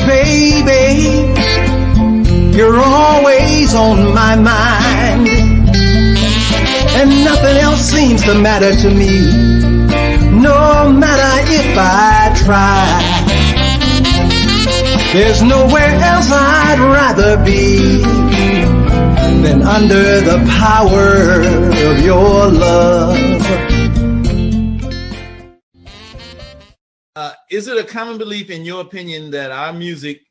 Baby, you're always on my mind, and nothing else seems to matter to me, no matter if I try. There's nowhere else I'd rather be than under the power of your love. Is it a common belief, in your opinion, that our music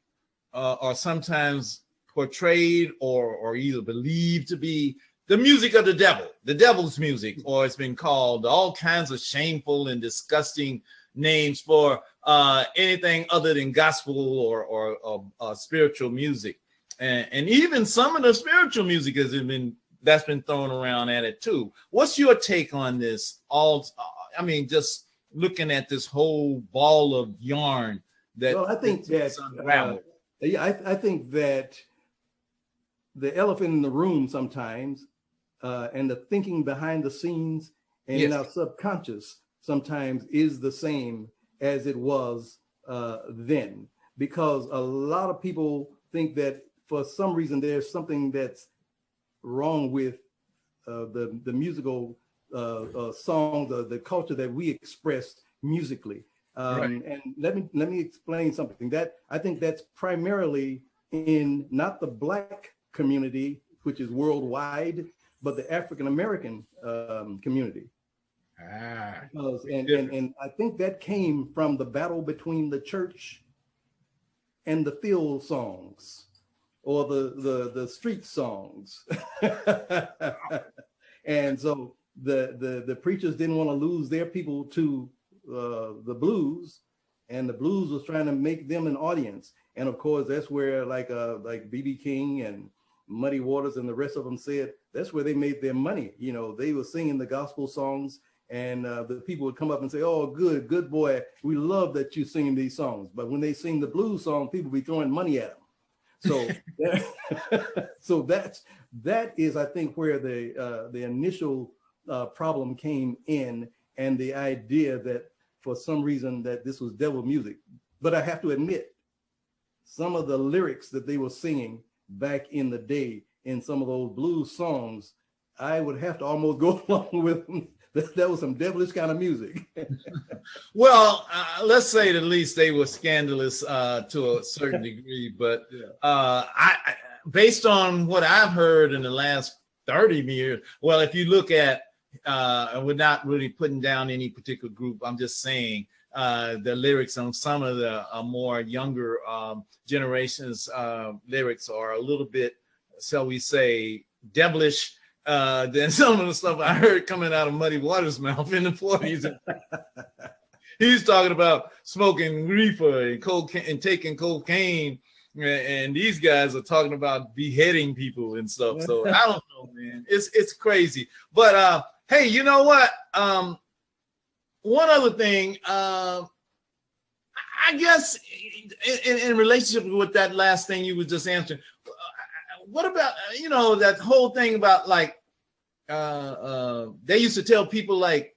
are sometimes portrayed or either believed to be the music of the devil, the devil's music, or it's been called all kinds of shameful and disgusting names for anything other than gospel or spiritual music, and even some of the spiritual music that's been thrown around at it too? What's your take on this? Just looking at this whole ball of yarn that. Well, I think that I think that the elephant in the room sometimes, and the thinking behind the scenes and in our subconscious sometimes is the same as it was then, because a lot of people think that for some reason there's something that's wrong with the musical songs, the culture that we expressed musically. Right. And let me explain something that I think that's primarily in not the Black community, which is worldwide, but the African American community. And I think that came from the battle between the church and the field songs, or the street songs. And so the preachers didn't want to lose their people to the blues, and the blues was trying to make them an audience. And of course, that's where like B.B. King and Muddy Waters and the rest of them said that's where they made their money. You know, they were singing the gospel songs, and the people would come up and say, "Oh, good boy, we love that you're singing these songs." But when they sing the blues song, people be throwing money at them. So that is, I think, where the initial problem came in, and the idea that for some reason that this was devil music. But I have to admit, some of the lyrics that they were singing back in the day in some of those blues songs, I would have to almost go along with them. That was some devilish kind of music. Well, let's say at least they were scandalous to a certain degree. But I, based on what I've heard in the last 30 years, well, if you look at, and we're not really putting down any particular group, I'm just saying the lyrics on some of the more younger generations lyrics are a little bit, shall we say, devilish than some of the stuff I heard coming out of Muddy Waters' mouth in the 40s. He's talking about smoking reefer and cocaine and taking cocaine, and these guys are talking about beheading people and stuff. So I don't know, man. It's crazy. But hey, you know what? One other thing, I guess in relationship with that last thing you were just answering, what about, that whole thing about like, they used to tell people like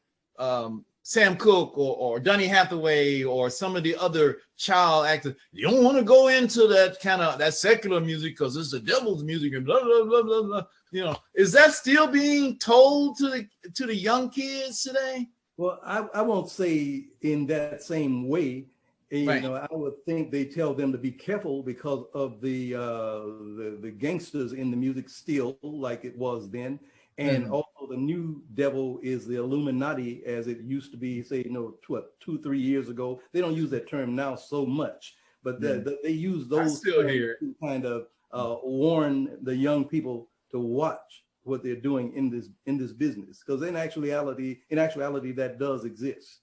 Sam Cooke or Donny Hathaway or some of the other child actors, you don't want to go into that kind of that secular music because it's the devil's music and blah, blah, blah, blah, blah. Is that still being told to the young kids today? Well, I won't say in that same way. Right. I would think they tell them to be careful because of the gangsters in the music still, like it was then. And also the new devil is the Illuminati, as it used to be, say, 2-3 years ago. They don't use that term now so much, but they use those to kind of warn the young people to watch what they're doing in this business, because in actuality that does exist.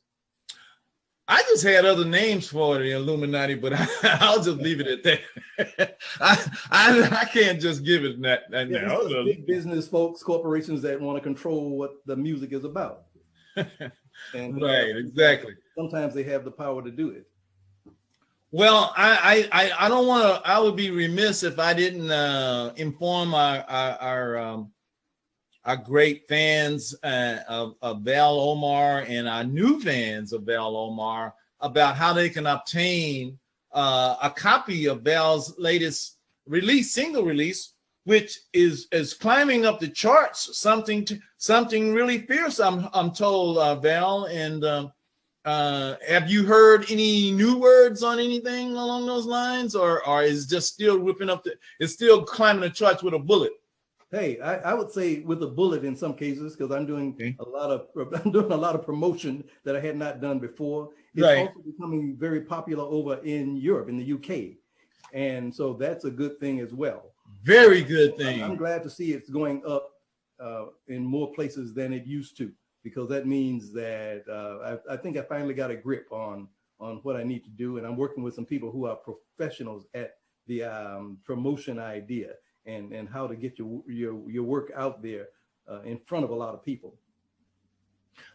I just had other names for the Illuminati, but I'll just leave it at that. I can't just give it that. Big business folks, corporations that want to control what the music is about. And, right, exactly. Sometimes they have the power to do it. Well, I don't want to. I would be remiss if I didn't inform our great fans of Vel Omarr and our new fans of Vel Omarr about how they can obtain a copy of Val's latest single release, which is climbing up the charts, something really fierce, I'm told, Val. And have you heard any new words on anything along those lines, or is just still it's still climbing the charts with a bullet? Hey, I would say with a bullet in some cases, because I'm doing a lot of promotion that I had not done before. It's also becoming very popular over in Europe, in the UK, and so that's a good thing as well. Very good thing. I'm glad to see it's going up in more places than it used to, because that means that I think I finally got a grip on what I need to do, and I'm working with some people who are professionals at the promotion idea and how to get your work out there in front of a lot of people.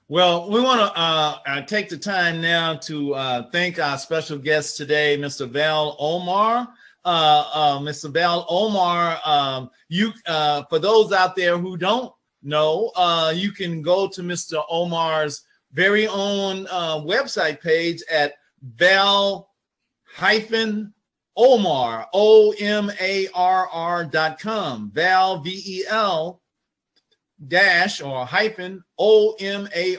Well, we want to take the time now to thank our special guest today, Mr. Vel Omarr. Mr. Vel Omarr, for those out there who don't know, you can go to Mr. Omarr's very own website page at Vel Omarr, OMARR.com, Val, VEL dash or hyphen OMARR.com.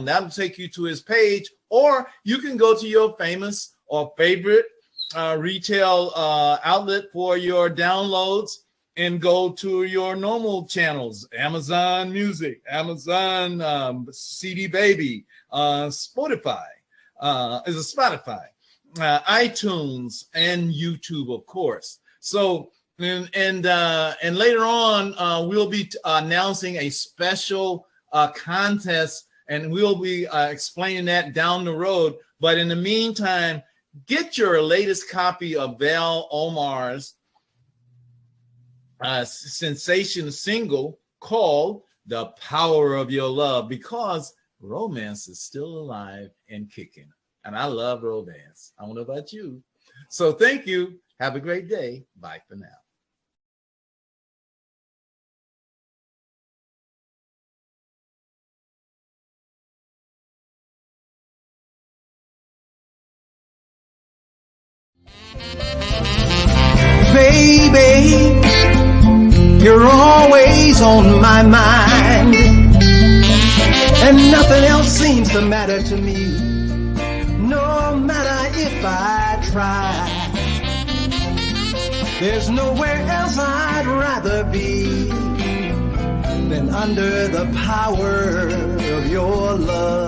That'll take you to his page, or you can go to your famous or favorite retail outlet for your downloads and go to your normal channels: Amazon Music, Amazon CD Baby, Spotify, iTunes, and YouTube, of course. So and later on we'll be announcing a special contest, and we'll be explaining that down the road. But in the meantime, get your latest copy of Vel Omarr's sensation single called "The Power of Your Love," because romance is still alive and kicking. And I love romance. I don't know about you. So thank you. Have a great day. Bye for now. Baby, you're always on my mind, and nothing else seems to matter to me, no matter if I try. There's nowhere else I'd rather be than under the power of your love.